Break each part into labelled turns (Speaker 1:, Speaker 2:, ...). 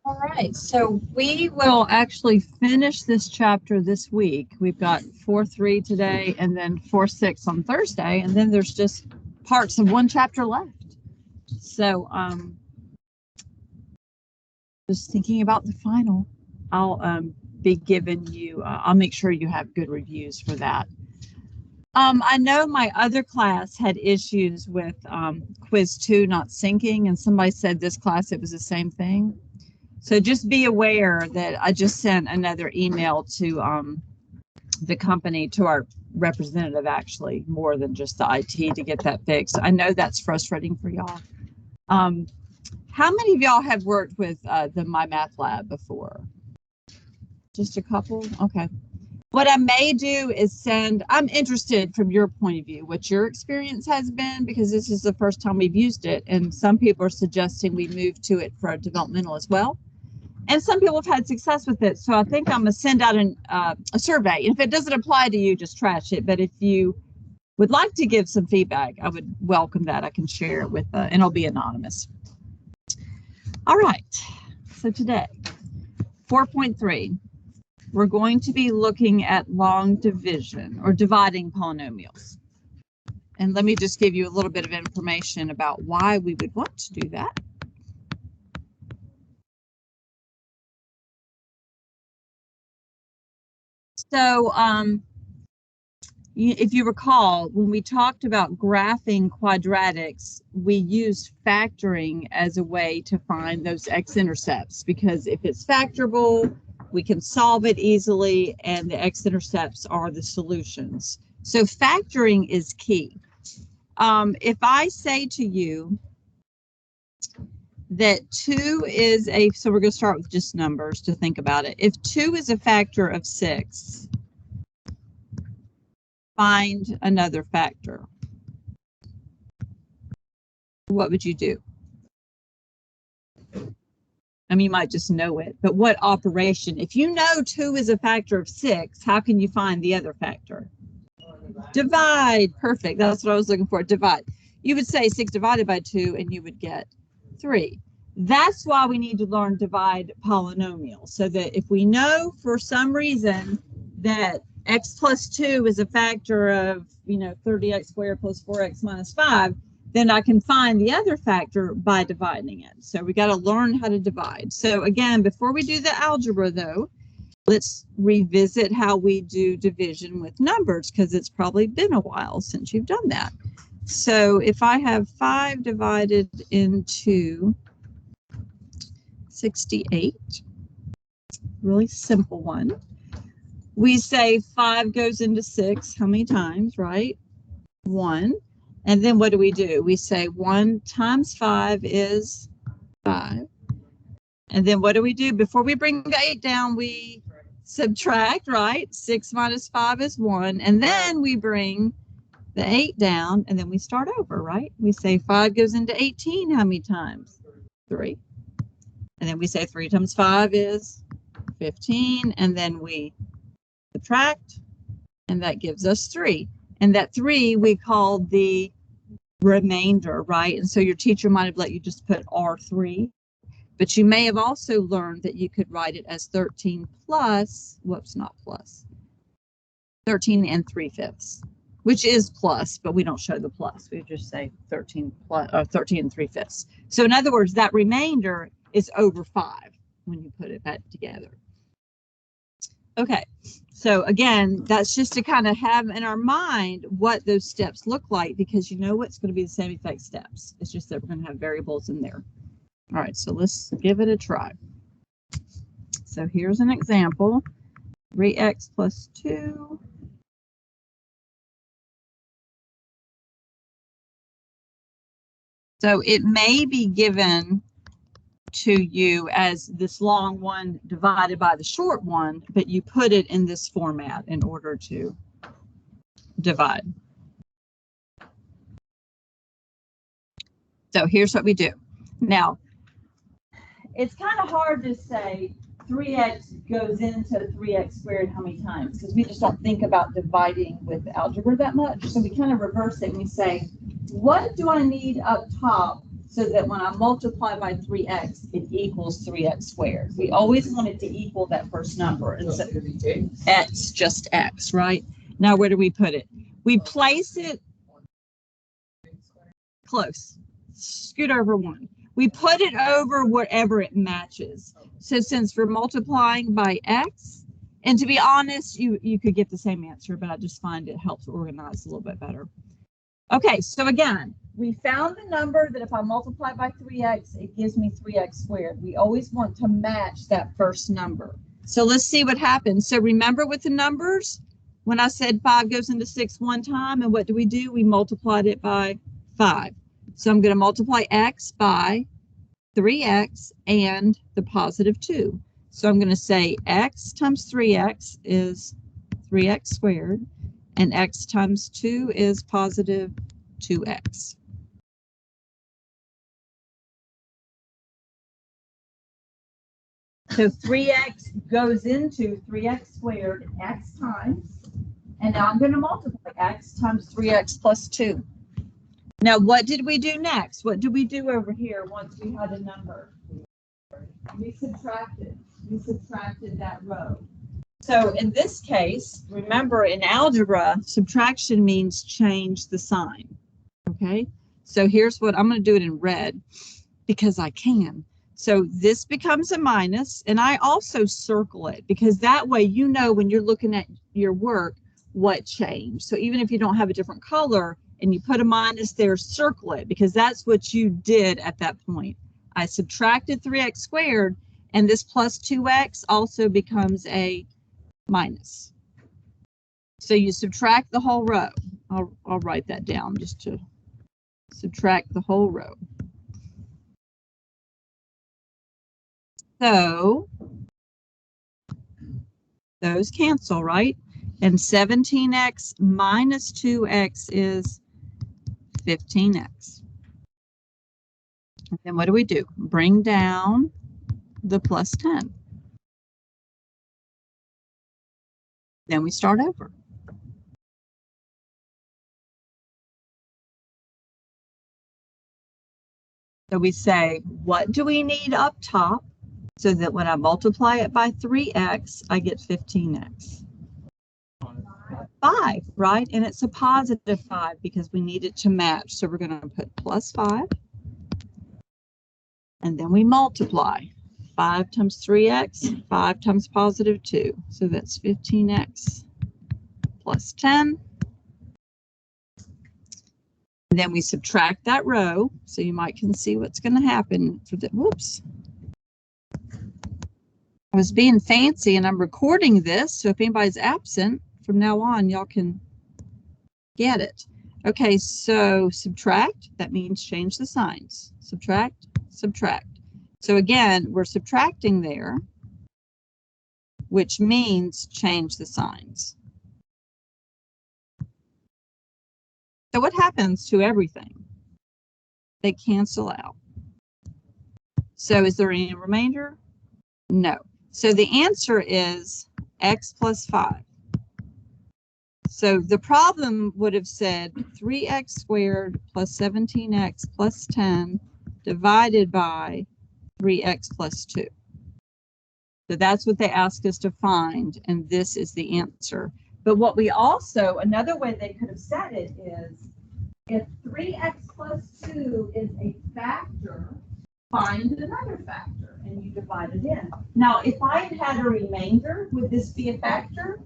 Speaker 1: All right, so we will actually finish this chapter this week. We've got 4-3 today and then 4-6 on Thursday, and then there's just parts of one chapter left. So just thinking about the final, I'll be giving you, I'll make sure you have good reviews for that. I know my other class had issues with quiz 2 not syncing, and somebody said this class it was the same thing. So just be aware that I just sent another email to the company, to our representative, actually, more than just the IT, to get that fixed. I know that's frustrating for y'all. How many of y'all have worked with the My Math Lab before? Just a couple? Okay. What I may do is send, I'm interested from your point of view, what your experience has been, because this is the first time we've used it, and some people are suggesting we move to it for developmental as well. And some people have had success with it, so I think I'm going to send out a survey. If it doesn't apply to you, just trash it. But if you would like to give some feedback, I would welcome that. I can share it with, and it'll be anonymous. All right, so today, 4.3. We're going to be looking at long division, or dividing polynomials. And let me just give you a little bit of information about why we would want to do that. So if you recall, when we talked about graphing quadratics, we used factoring as a way to find those x-intercepts, because if it's factorable, we can solve it easily, and the x-intercepts are the solutions. So factoring is key. If I say to you that 2 is a, so we're going to start with just numbers to think about it. If 2 is a factor of 6, find another factor. What would you do? I mean, you might just know it, but what operation? If you know 2 is a factor of 6, how can you find the other factor? Divide. Perfect. That's what I was looking for. Divide. You would say 6 divided by 2, and you would get 3. That's why we need to learn divide polynomials, so that if we know for some reason that x plus 2 is a factor of, 30x squared plus 4x minus 5, then I can find the other factor by dividing it. So we got to learn how to divide. So again, before we do the algebra, though, let's revisit how we do division with numbers, because it's probably been a while since you've done that. So if I have 5 divided into 68, really simple one. We say 5 goes into 6 how many times, right? 1. And then what do? We say 1 times 5 is 5. And then what do we do? Before we bring the 8 down, we subtract, right? 6 minus 5 is 1. And then we bring the 8 down, and then we start over, right? We say 5 goes into 18 how many times? 3. And then we say 3 times 5 is 15. And then we subtract, and that gives us 3. And that 3 we call the remainder, right? And so your teacher might have let you just put R3, but you may have also learned that you could write it as 13 plus, whoops, not plus, 13 and 3/5, which is plus, but we don't show the plus. We just say 13 plus, or 13 and 3/5. So in other words, that remainder is over 5 when you put it back together. Okay, so again, that's just to kind of have in our mind what those steps look like, because you know it's going to be the same exact steps. It's just that we're going to have variables in there. All right, so let's give it a try. So here's an example. 3x plus 2. So it may be given to you as this long one divided by the short one, but you put it in this format in order to divide. So here's what we do. Now, it's kind of hard to say 3x goes into 3x squared how many times, because we just don't think about dividing with algebra that much. So we kind of reverse it and we say, what do I need up top so that when I multiply by 3x, it equals 3x squared. We always want it to equal that first number. And so x, just x, right? Now, where do we put it? We place it close. Scoot over one. We put it over wherever it matches. So since we're multiplying by x, and to be honest, you could get the same answer, but I just find it helps organize a little bit better. Okay, so again, we found the number that if I multiply by 3x, it gives me 3x squared. We always want to match that first number. So let's see what happens. So remember with the numbers, when I said 5 goes into 6 one time, and what do? We multiplied it by 5. So I'm going to multiply x by 3x and the positive 2. So I'm going to say x times 3x is 3x squared, and x times 2 is positive 2x. So 3x goes into 3x squared x times, and now I'm going to multiply x times 3x plus 2. Now, what did we do next? What did we do over here once we had a number? We subtracted. We subtracted that row. So in this case, remember in algebra, subtraction means change the sign. Okay, so here's what I'm going to do it in red because I can. So this becomes a minus, and I also circle it because that way you know when you're looking at your work what changed. So even if you don't have a different color and you put a minus there, circle it because that's what you did at that point. I subtracted 3x squared, and this plus 2x also becomes a minus. So you subtract the whole row. I'll write that down just to subtract the whole row. So those cancel, right? And 17x minus 2x is 15x. And then what do? Bring down the plus 10. Then we start over. So we say, what do we need up top so that when I multiply it by 3x, I get 15x? 5, right? And it's a positive 5 because we need it to match. So we're going to put plus 5. And then we multiply. 5 times 3x, 5 times positive 2. So that's 15x plus 10. And then we subtract that row. So you might can see what's going to happen for the, whoops. I was being fancy and I'm recording this. So if anybody's absent from now on, y'all can get it. Okay, so subtract, that means change the signs. Subtract, subtract. So again, we're subtracting there, which means change the signs. So what happens to everything? They cancel out. So is there any remainder? No. So the answer is x plus 5. So the problem would have said 3x squared plus 17x plus 10 divided by 3x plus 2. So that's what they asked us to find, and this is the answer. But what we also, another way they could have said it is, if 3x plus 2 is a factor, find another factor, and you divide it in. Now, if I had a remainder, would this be a factor?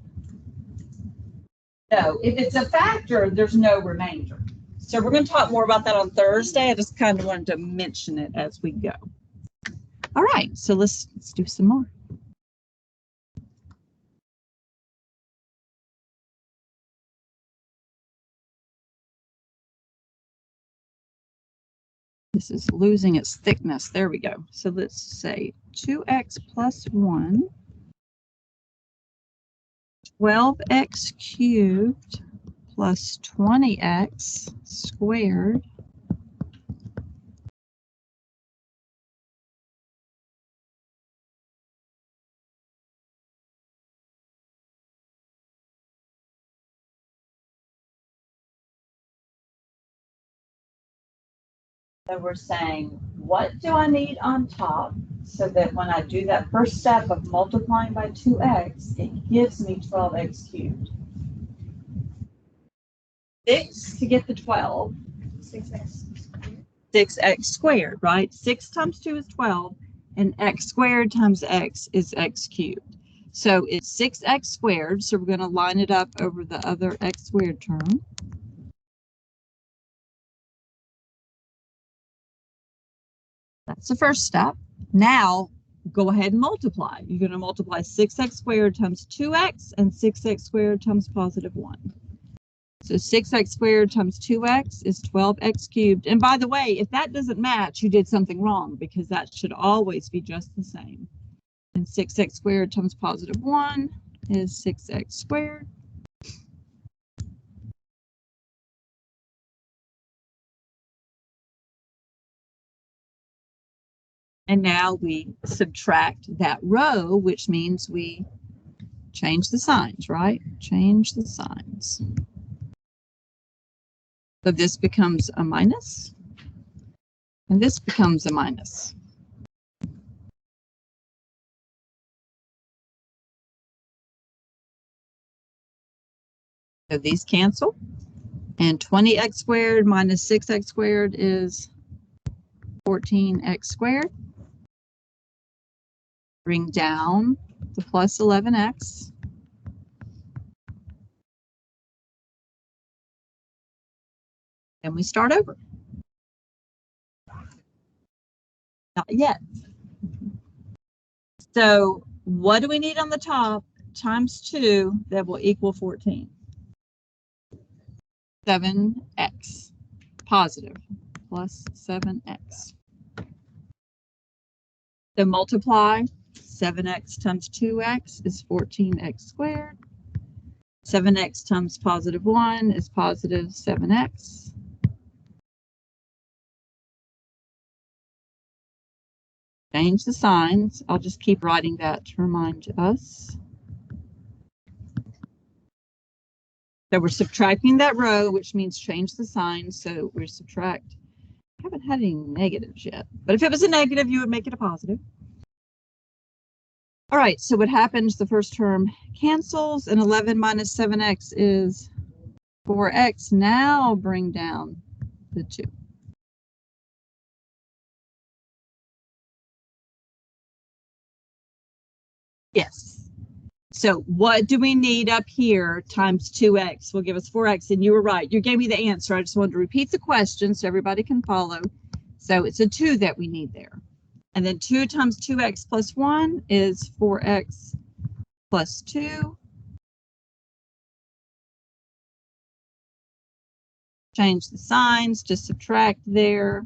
Speaker 1: No. If it's a factor, there's no remainder. So we're going to talk more about that on Thursday. I just kind of wanted to mention it as we go. All right, so let's do some more. This is losing its thickness. There we go. So let's say 2x plus 1, 12x cubed plus 20x squared So we're saying, what do I need on top so that when I do that first step of multiplying by 2x, it gives me 12x cubed. 6 to get the 12. 6x squared, right? 6 times 2 is 12, and x squared times x is x cubed. So it's 6x squared, so we're going to line it up over the other x squared term. That's the first step. Now, go ahead and multiply. You're going to multiply 6x squared times 2x and 6x squared times positive 1. So 6x squared times 2x is 12x cubed. And by the way, if that doesn't match, you did something wrong, because that should always be just the same. And 6x squared times positive 1 is 6x squared. And now we subtract that row, which means we change the signs, right? Change the signs. So this becomes a minus, and this becomes a minus. So these cancel, and 20x squared minus 6x squared is 14x squared. Bring down the plus 11x. And we start over. Not yet. So what do we need on the top? Times 2 that will equal 14. 7x. Positive. Plus 7x. So multiply. 7x times 2x is 14x squared. 7x times positive 1 is positive 7x. Change the signs. I'll just keep writing that to remind us. So we're subtracting that row, which means change the sign. So we subtract. I haven't had any negatives yet, but if it was a negative, you would make it a positive. All right, so what happens? The first term cancels, and 11 minus 7x is 4x. Now bring down the 2. Yes. So what do we need up here times 2x will give us 4x, and you were right. You gave me the answer. I just wanted to repeat the question so everybody can follow. So it's a 2 that we need there. And then 2 times 2x plus 1 is 4x plus 2. Change the signs to subtract there,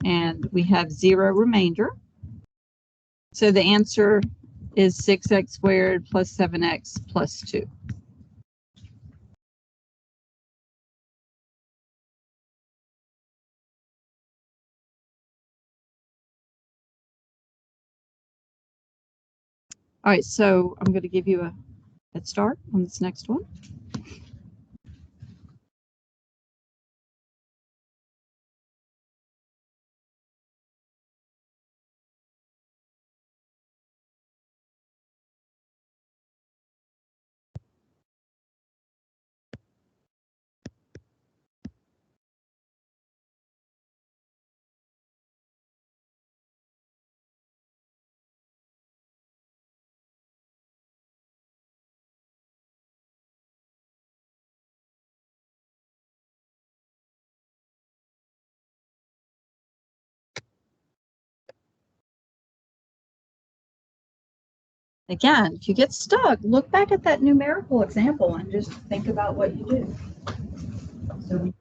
Speaker 1: and we have 0 remainder. So the answer is 6x squared plus 7x plus 2. All right, so I'm going to give you a head start on this next one. Again, if you get stuck, look back at that numerical example and just think about what you do. So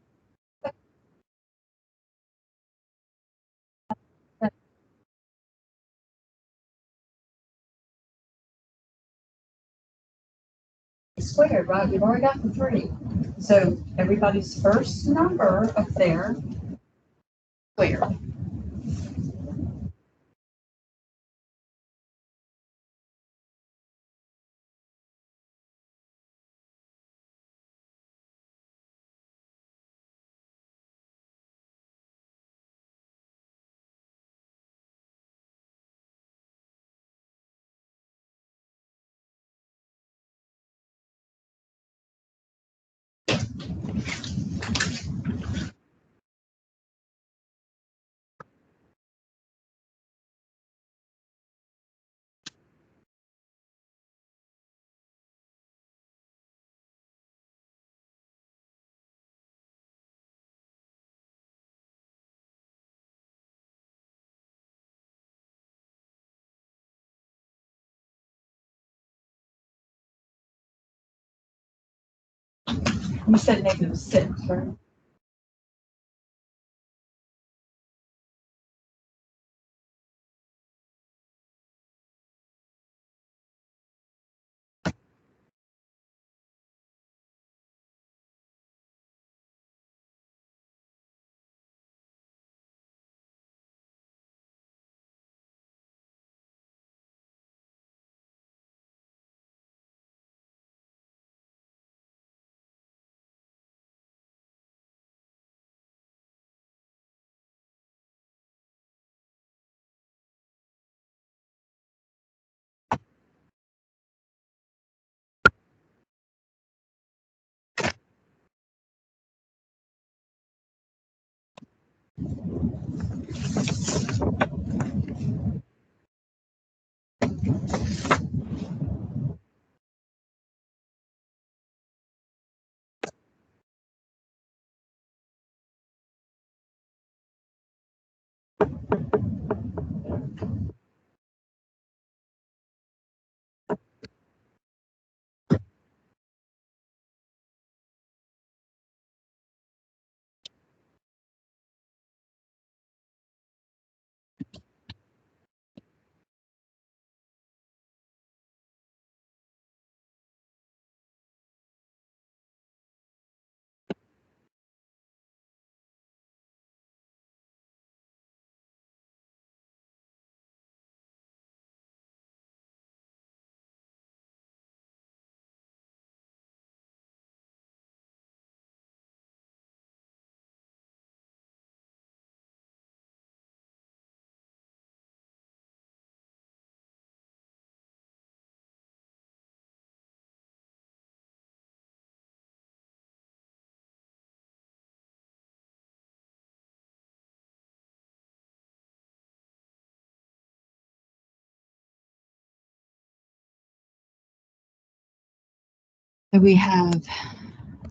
Speaker 1: squared, right? We've already got the 3. So everybody's first number up there squared. You said -6, right? So we have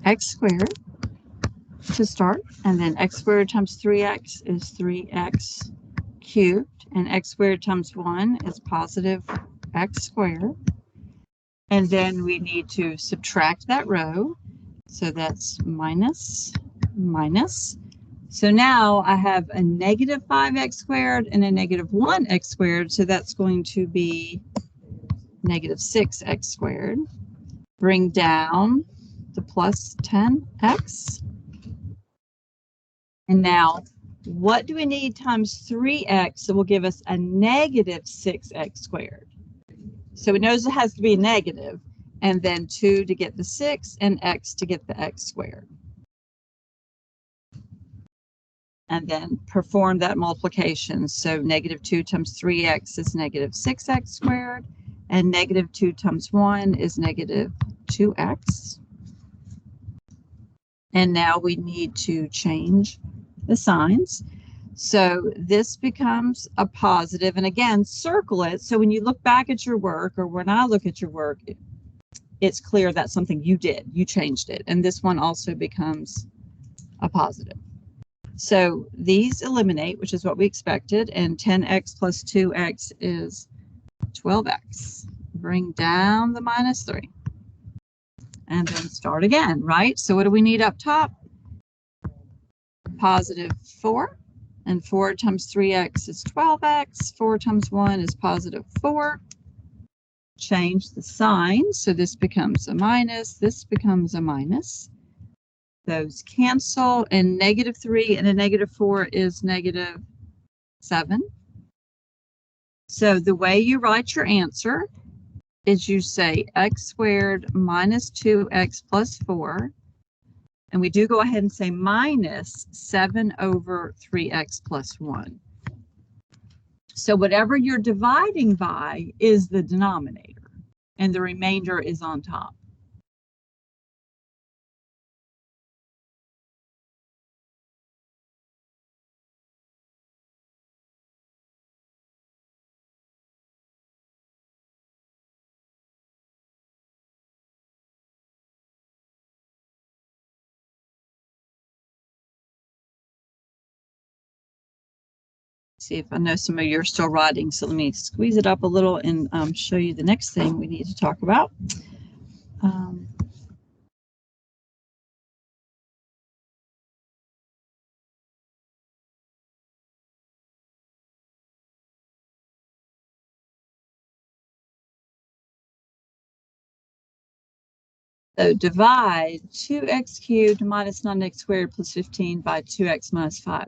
Speaker 1: x squared to start, and then x squared times 3x is 3x cubed, and x squared times 1 is positive x squared. And then we need to subtract that row. So that's minus, minus. So now I have a negative 5x squared and a negative 1x squared. So that's going to be negative 6x squared. Bring down the plus 10x. And now, what do we need times 3x that will give us a negative 6x squared? So it knows it has to be negative, and then 2 to get the 6, and x to get the x squared. And then perform that multiplication. So negative 2 times 3x is negative 6x squared, and negative 2 times 1 is negative 2x. And now we need to change the signs. So this becomes a positive, and again, circle it. So when you look back at your work, or when I look at your work, it's clear that's something you did. You changed it. And this one also becomes a positive. So these eliminate, which is what we expected, and 10x plus 2x is 12x. Bring down the minus 3. And then start again, right? So what do we need up top? Positive 4. And 4 times 3x is 12x. 4 times 1 is positive 4. Change the sign. So this becomes a minus. This becomes a minus. Those cancel, and negative 3 and a negative 4 is negative 7. So the way you write your answer is you say x squared minus 2x plus 4. And we do go ahead and say minus 7 over 3x plus 1. So whatever you're dividing by is the denominator, and the remainder is on top. See if I know some of you are still writing, so let me squeeze it up a little and show you the next thing we need to talk about. So divide 2x cubed minus 9x squared plus 15 by 2x minus 5.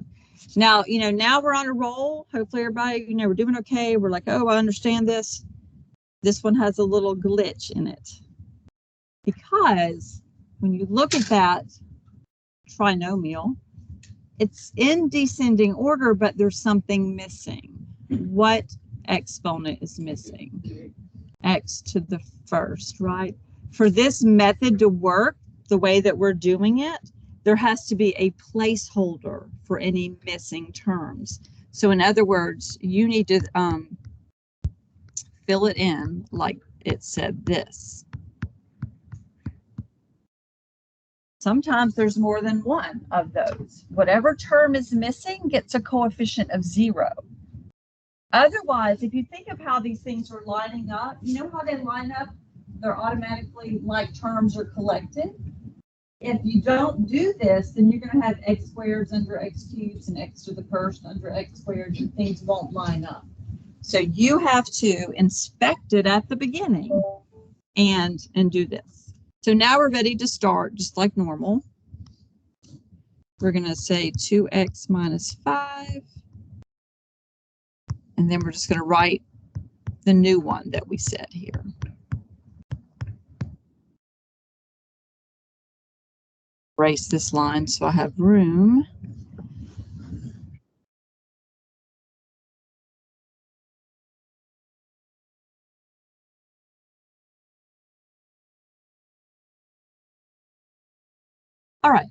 Speaker 1: Now, now we're on a roll. Hopefully everybody, we're doing okay. We're like, oh, I understand this. This one has a little glitch in it. Because when you look at that trinomial, it's in descending order, but there's something missing. What exponent is missing? X to the first, right? For this method to work the way that we're doing it, there has to be a placeholder for any missing terms. So in other words, you need to fill it in like it said this. Sometimes there's more than one of those. Whatever term is missing gets a coefficient of 0. Otherwise, if you think of how these things are lining up, you know how they line up? They're automatically like terms are collected. If you don't do this, then you're going to have x squareds under x cubes and x to the first under x squared, and things won't line up. So you have to inspect it at the beginning and do this. So now we're ready to start just like normal. We're going to say 2x minus 5. And then we're just going to write the new one that we said here. Erase this line so I have room. All right.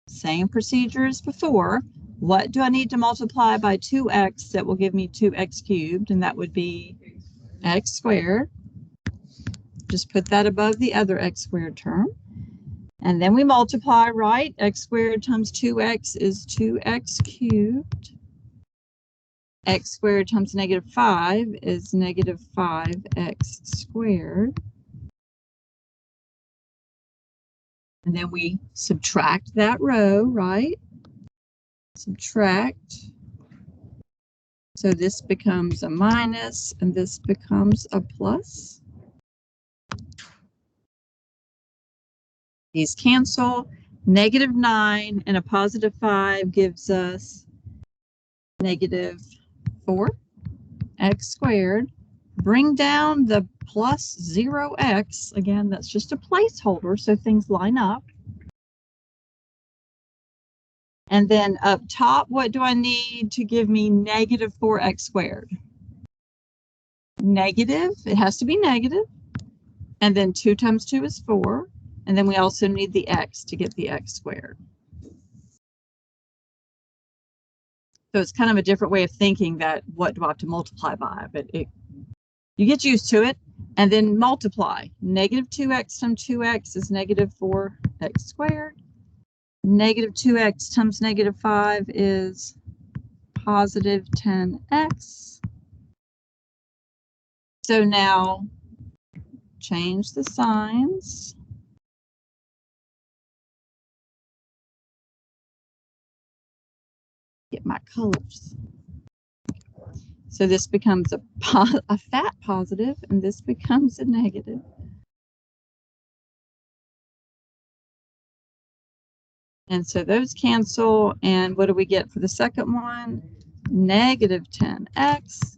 Speaker 1: Same procedure as before. What do I need to multiply by 2x that will give me 2x cubed? And that would be x squared. Just put that above the other x squared term. And then we multiply, right? X squared times 2x is 2x cubed. X squared times negative 5 is negative 5x squared. And then we subtract that row, right? Subtract. So this becomes a minus, and this becomes a plus. These cancel. Negative 9 and a positive 5 gives us negative 4x squared. Bring down the plus 0x. Again, that's just a placeholder, so things line up. And then up top, what do I need to give me negative 4x squared? Negative, it has to be negative. And then 2 times 2 is 4. And then we also need the x to get the x squared. So it's kind of a different way of thinking that what do I have to multiply by, but you get used to it. And then multiply. Negative 2x times 2x is negative 4x squared. Negative 2x times negative 5 is positive 10x. So now change the signs. Get my colors. So this becomes a fat positive, and this becomes a negative. And so those cancel, and what do we get for the second one? Negative 10x.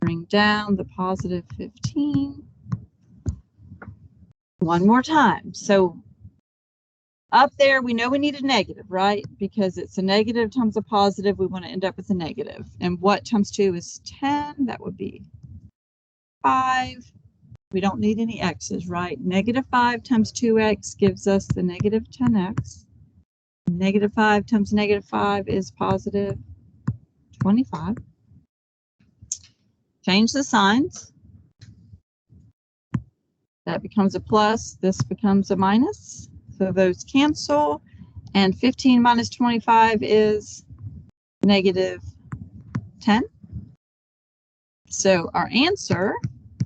Speaker 1: Bring down the positive 15. One more time. So up there, we know we need a negative, right? Because it's a negative times a positive. We want to end up with a negative. And what times 2 is 10? That would be 5. We don't need any x's, right? Negative 5 times 2x gives us the negative 10x. Negative 5 times negative 5 is positive 25. Change the signs. That becomes a plus. This becomes a minus. So those cancel. And 15 minus 25 is negative 10. So our answer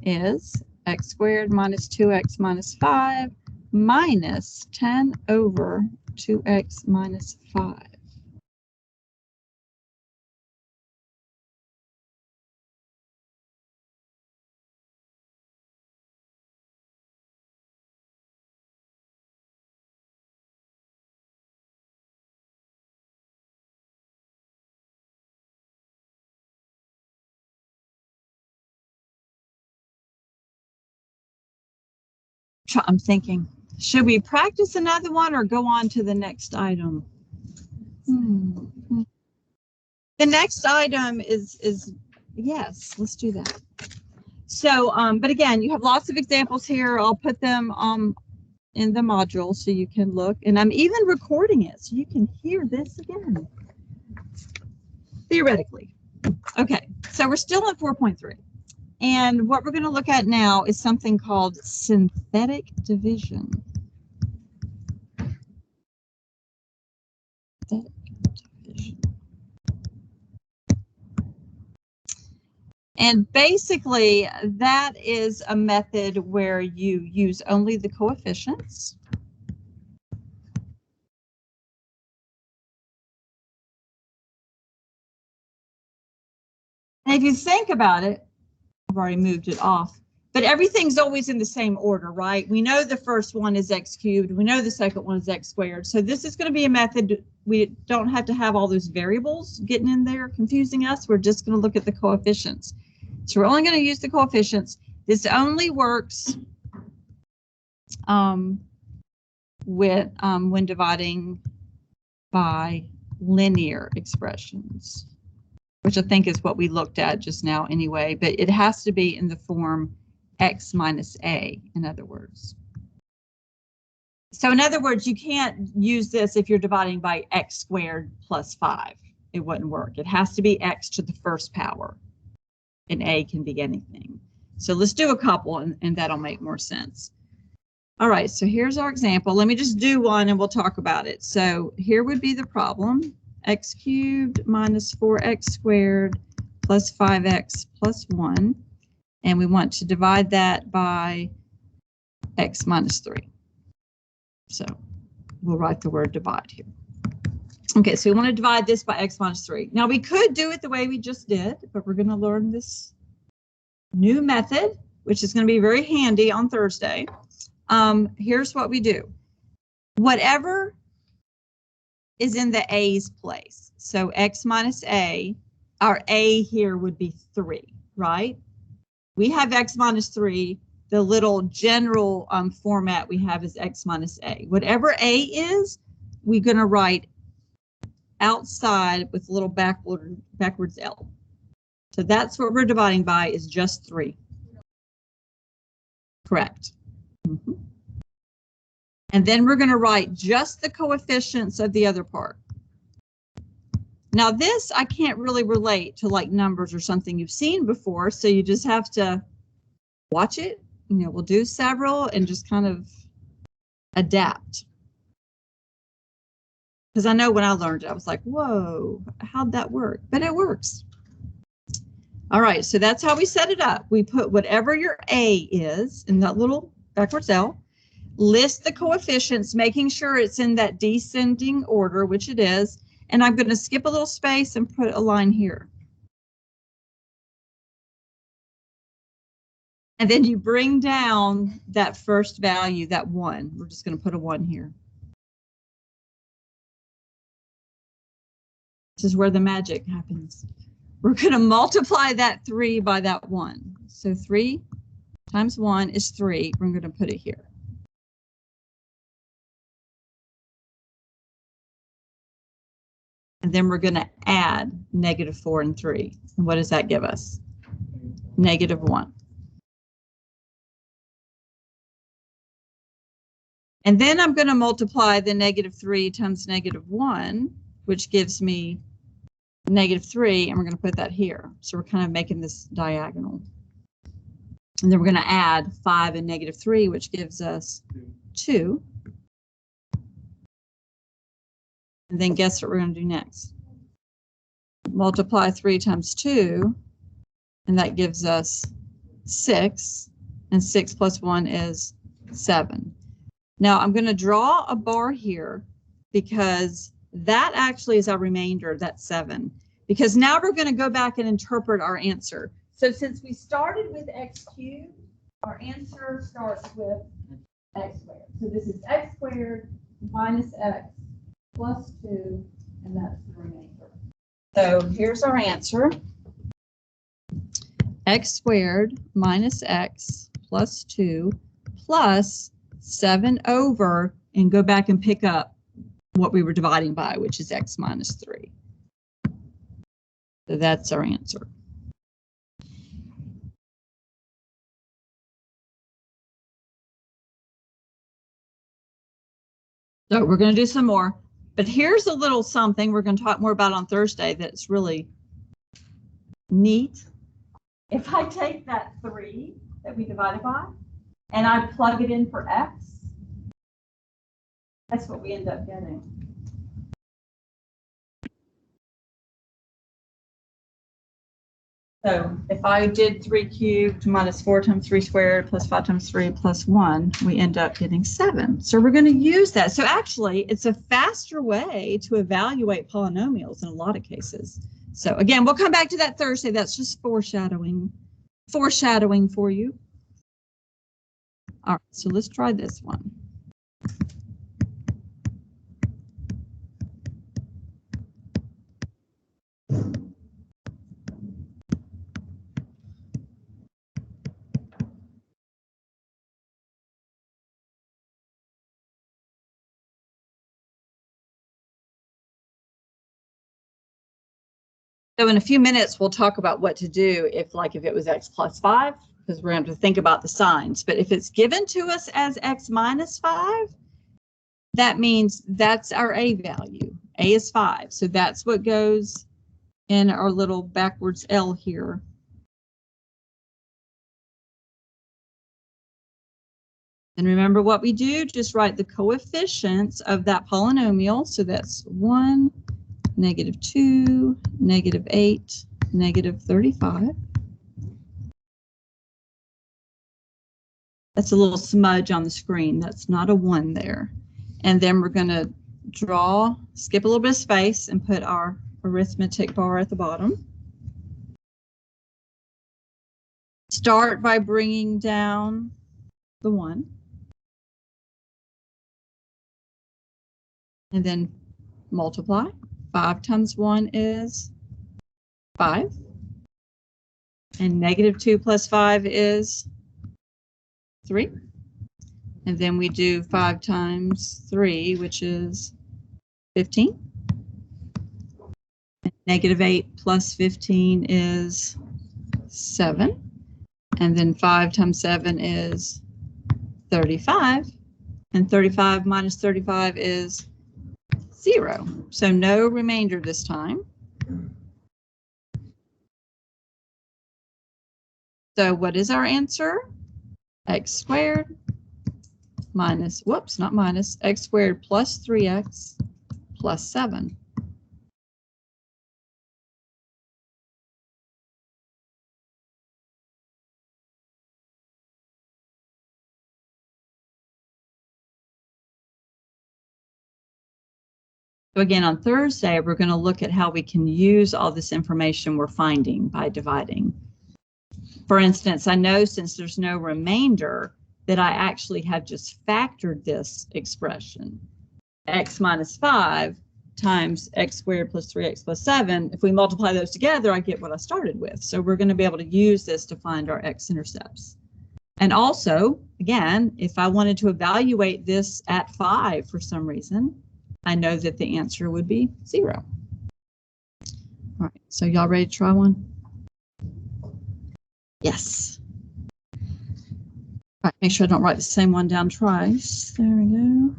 Speaker 1: is x squared minus 2x minus 5 minus 10 over 2x minus 5. I'm thinking, should we practice another one or go on to the next item? The next item is yes, let's do that. So, but again, you have lots of examples here. I'll put them in the module so you can look, and I'm even recording it so you can hear this again. Theoretically. Okay, so we're still in 4.3. And what we're going to look at now is something called synthetic division. And basically, that is a method where you use only the coefficients. And if you think about it, I've already moved it off, but everything's always in the same order, right? We know the first one is x cubed. We know the second one is x squared. So this is going to be a method. We don't have to have all those variables getting in there confusing us. We're just going to look at the coefficients. So we're only going to use the coefficients. This only works when dividing by linear expressions, which I think is what we looked at just now anyway, but it has to be in the form x minus a, in other words. So in other words, you can't use this if you're dividing by x squared plus 5. It wouldn't work. It has to be x to the first power, and a can be anything. So let's do a couple, and that'll make more sense. All right, so here's our example. Let me just do one, and we'll talk about it. So here would be the problem. X cubed minus 4x squared plus 5x plus 1. And we want to divide that by x minus 3. So we'll write the word divide here. Okay, so we want to divide this by x minus 3. Now we could do it the way we just did, but we're going to learn this new method, which is going to be very handy on Thursday. Here's what we do. Whatever is in the a's place. So x minus a, our a here would be 3, right? We have x minus 3. The little general format we have is x minus a. Whatever a is, we're going to write outside with a little backwards L. So that's what we're dividing by, is just 3. Correct. Mm-hmm. And then we're going to write just the coefficients of the other part. Now this I can't really relate to like numbers or something you've seen before, so you just have to watch it. You know, we'll do several and just kind of adapt. Because I know when I learned it, I was like, whoa, how'd that work? But it works. All right, so that's how we set it up. We put whatever your A is in that little backwards L, list the coefficients, making sure it's in that descending order, which it is, and I'm going to skip a little space and put a line here. And then you bring down that first value, that 1. We're just going to put a 1 here. This is where the magic happens. We're going to multiply that 3 by that 1. So 3 times 1 is 3. We're going to put it here. And then we're going to add -4 and 3. And what does that give us? -1. And then I'm going to multiply the -3 times -1, which gives me -3, and we're going to put that here. So we're kind of making this diagonal. And then we're going to add 5 and -3, which gives us 2. And then guess what we're going to do next? Multiply 3 times 2, and that gives us 6. And 6 plus 1 is 7. Now I'm going to draw a bar here because that actually is our remainder, that's 7. Because now we're going to go back and interpret our answer. So since we started with x cubed, our answer starts with x squared. So this is x squared minus x plus 2, and that's the remainder. So here's our answer. X squared minus x plus 2 plus 7 over and go back and pick up what we were dividing by, which is x minus 3. So that's our answer. So we're going to do some more, but here's a little something we're going to talk more about on Thursday that's really neat. If I take that 3 that we divided by and I plug it in for x, that's what we end up getting. So if I did 3 cubed minus 4 times 3 squared plus 5 times 3 plus 1, we end up getting 7. So we're going to use that. So actually, it's a faster way to evaluate polynomials in a lot of cases. So again, we'll come back to that Thursday. That's just foreshadowing for you. All right, so let's try this one. So in a few minutes, we'll talk about what to do if it was x plus 5, because we're going to have to think about the signs. But if it's given to us as x minus 5, that means that's our a value. A is 5. So that's what goes in our little backwards L here. And remember what we do, just write the coefficients of that polynomial. So that's 1, -2, -8, -35. That's a little smudge on the screen. That's not a 1 there. And then we're going to skip a little bit of space and put our arithmetic bar at the bottom. Start by bringing down the 1. And then multiply. 5 times 1 is 5. And -2 plus 5 is 3. And then we do 5 times 3, which is 15. And -8 plus 15 is 7. And then 5 times 7 is 35. And 35 minus 35 is 0. So no remainder this time. So what is our answer? X squared minus, whoops, not minus, x squared plus 3x plus 7. So again, on Thursday, we're going to look at how we can use all this information we're finding by dividing. For instance, I know since there's no remainder that I actually have just factored this expression. X minus 5 times x squared plus 3x plus 7. If we multiply those together, I get what I started with. So we're going to be able to use this to find our x-intercepts. And also, again, if I wanted to evaluate this at 5 for some reason, I know that the answer would be 0. All right, so y'all ready to try one? Yes. All right, make sure I don't write the same one down twice. There we go.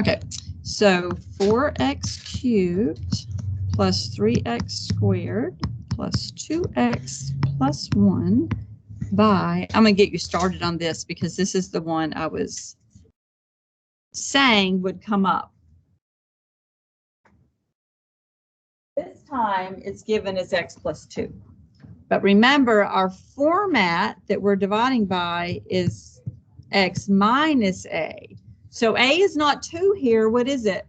Speaker 1: Okay, so 4x cubed plus 3x squared plus 2x plus 1 by, I'm going to get you started on this because this is the one I was saying would come up. This time it's given as x plus 2. But remember, our format that we're dividing by is x minus a. So a is not 2 here. What is it?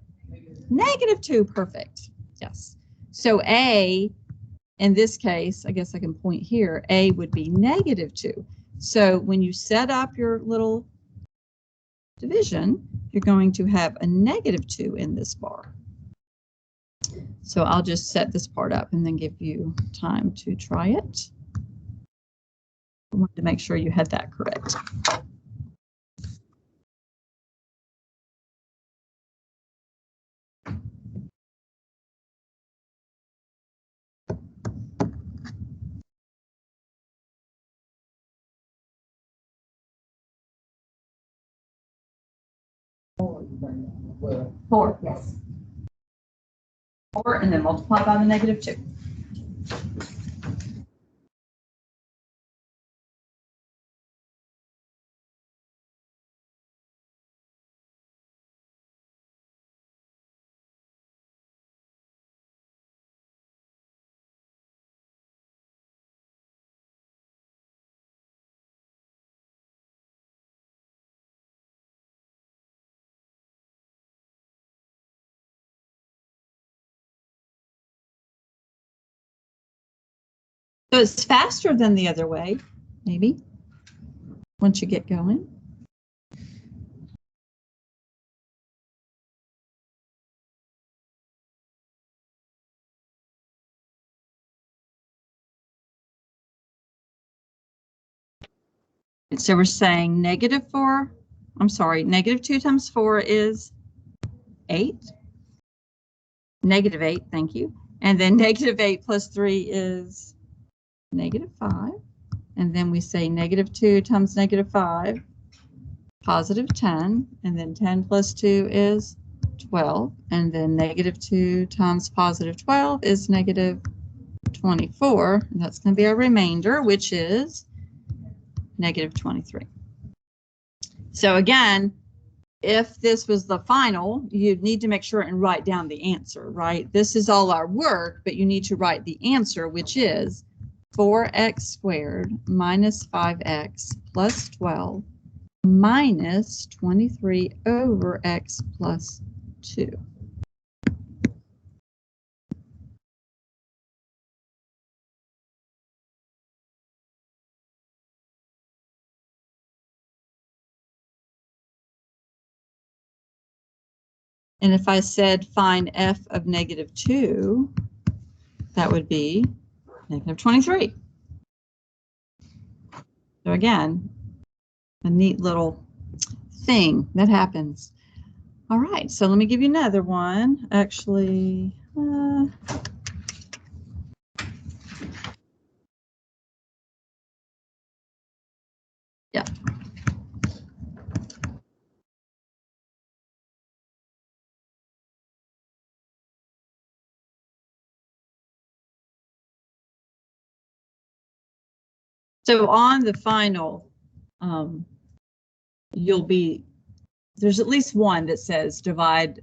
Speaker 1: -2. Perfect. Yes. So a, in this case, I guess I can point here, a would be -2. So when you set up your little division, you're going to have a -2 in this bar. So I'll just set this part up and then give you time to try it. I wanted to make sure you had that correct. 4, yes. 4, and then multiply by the negative 2. So it's faster than the other way, maybe, once you get going. So we're saying negative 2 times 4 is 8. Negative 8, thank you. And then negative 8 plus 3 is negative 5. And then we say negative 2 times negative 5, positive 10. And then 10 plus 2 is 12. And then negative 2 times positive 12 is negative 24. And that's going to be our remainder, which is negative 23. So again, if this was the final, you'd need to make sure and write down the answer, right? This is all our work, but you need to write the answer, which is 4x squared minus 5x plus 12 minus 23 over x plus 2. And if I said find f of negative 2, that would be negative 23. So again, a neat little thing that happens. All right, so let me give you another one. Actually, yeah. So on the final, there's at least one that says divide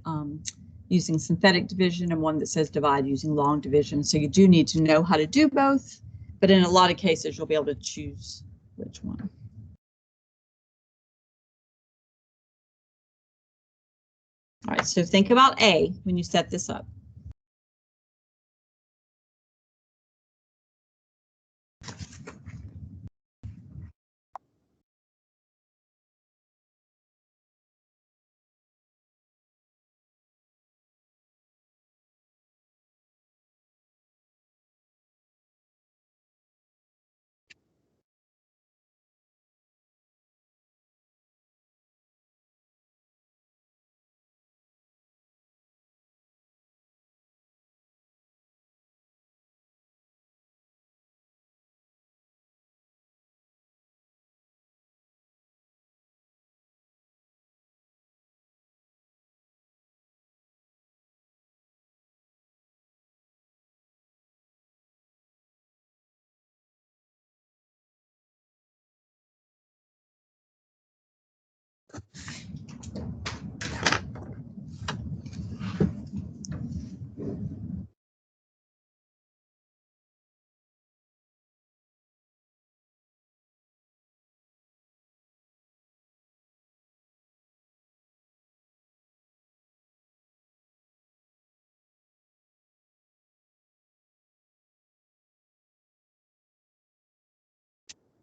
Speaker 1: using synthetic division and one that says divide using long division. So you do need to know how to do both, but in a lot of cases, you'll be able to choose which one. All right, so think about A when you set this up.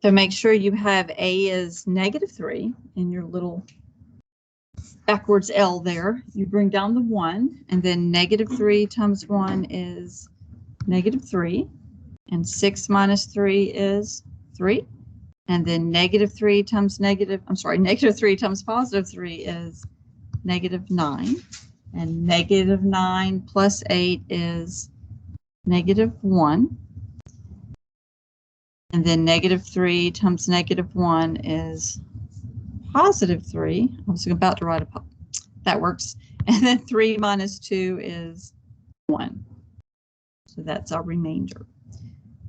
Speaker 1: So make sure you have A is negative 3 in your little backwards L there. You bring down the 1, and then negative 3 times 1 is negative 3, and 6 minus 3 is 3. And then negative 3 times negative 3 times positive 3 is negative 9. And negative 9 plus 8 is negative 1. And then negative 3 times negative 1 is positive 3. I was about to write that works. And then 3 minus 2 is 1. So that's our remainder.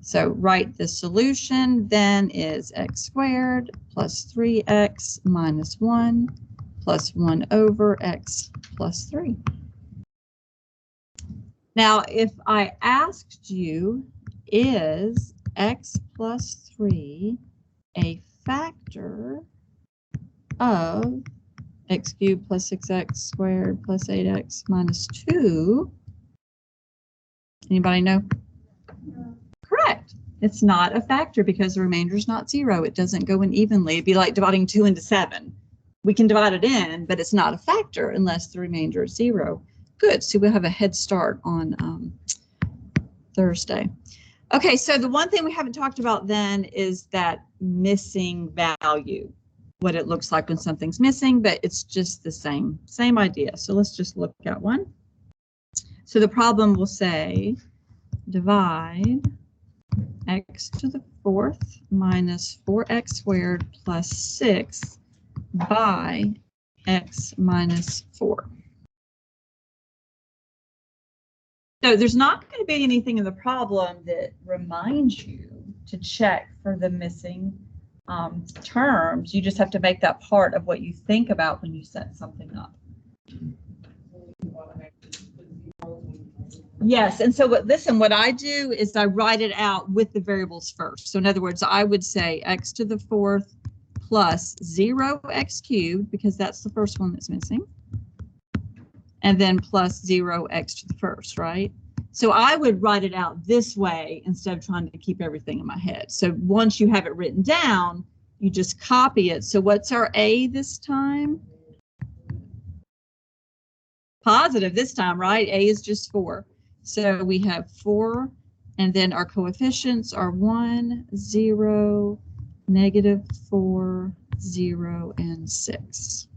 Speaker 1: So write the solution then is x squared plus 3x minus 1 plus 1 over x plus 3. Now, if I asked you, is x plus 3 a factor of x cubed plus 6x squared plus 8x minus 2? Anybody know? No. Correct. It's not a factor because the remainder is not 0. It doesn't go in evenly. It'd be like dividing 2 into 7. We can divide it in, but it's not a factor unless the remainder is 0. Good. So we'll have a head start on Thursday. Okay, so the one thing we haven't talked about then is that missing value, what it looks like when something's missing, but it's just the same idea. So let's just look at one. So the problem will say divide x to the 4th minus 4x squared plus 6 by x minus 4. So there's not going to be anything in the problem that reminds you to check for the missing terms. You just have to make that part of what you think about when you set something up. Yes, and so what I do is I write it out with the variables first. So in other words, I would say x to the 4th plus 0x cubed, because that's the first one that's missing. And then plus 0x to the 1st, right? So I would write it out this way instead of trying to keep everything in my head. So once you have it written down, you just copy it. So what's our a this time? Positive this time, right? A is just 4. So we have 4, and then our coefficients are 1, 0, -4, 0, and 6.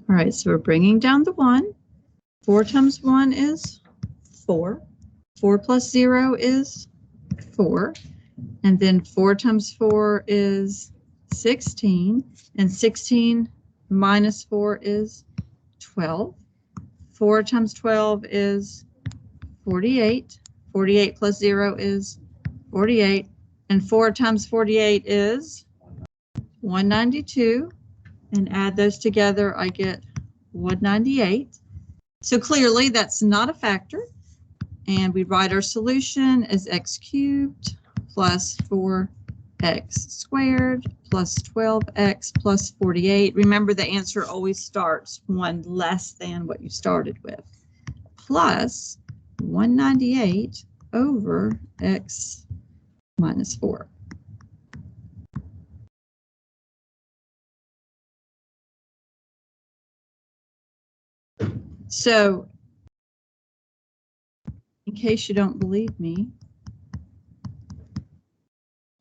Speaker 1: All right, so we're bringing down the 1. 4 times 1 is 4. 4 plus 0 is 4. And then 4 times 4 is 16. And 16 minus 4 is 12. 4 times 12 is 48. 48 plus 0 is 48. And 4 times 48 is 192. And add those together, I get 198. So clearly that's not a factor. And we write our solution as x cubed plus 4x squared plus 12x plus 48. Remember, the answer always starts one less than what you started with, plus 198 over x minus 4. So, in case you don't believe me,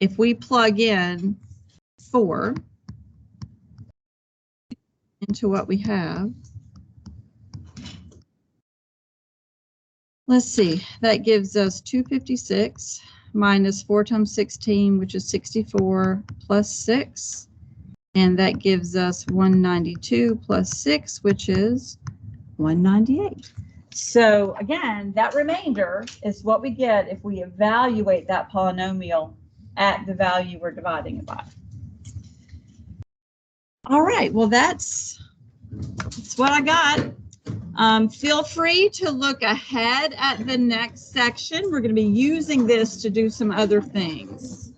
Speaker 1: if we plug in 4 into what we have, let's see, that gives us 256 minus 4 times 16, which is 64, plus 6. And that gives us 192 plus 6, which is 198. So again, that remainder is what we get if we evaluate that polynomial at the value we're dividing it by. All right, well, that's what I got. Feel free to look ahead at the next section. We're going to be using this to do some other things.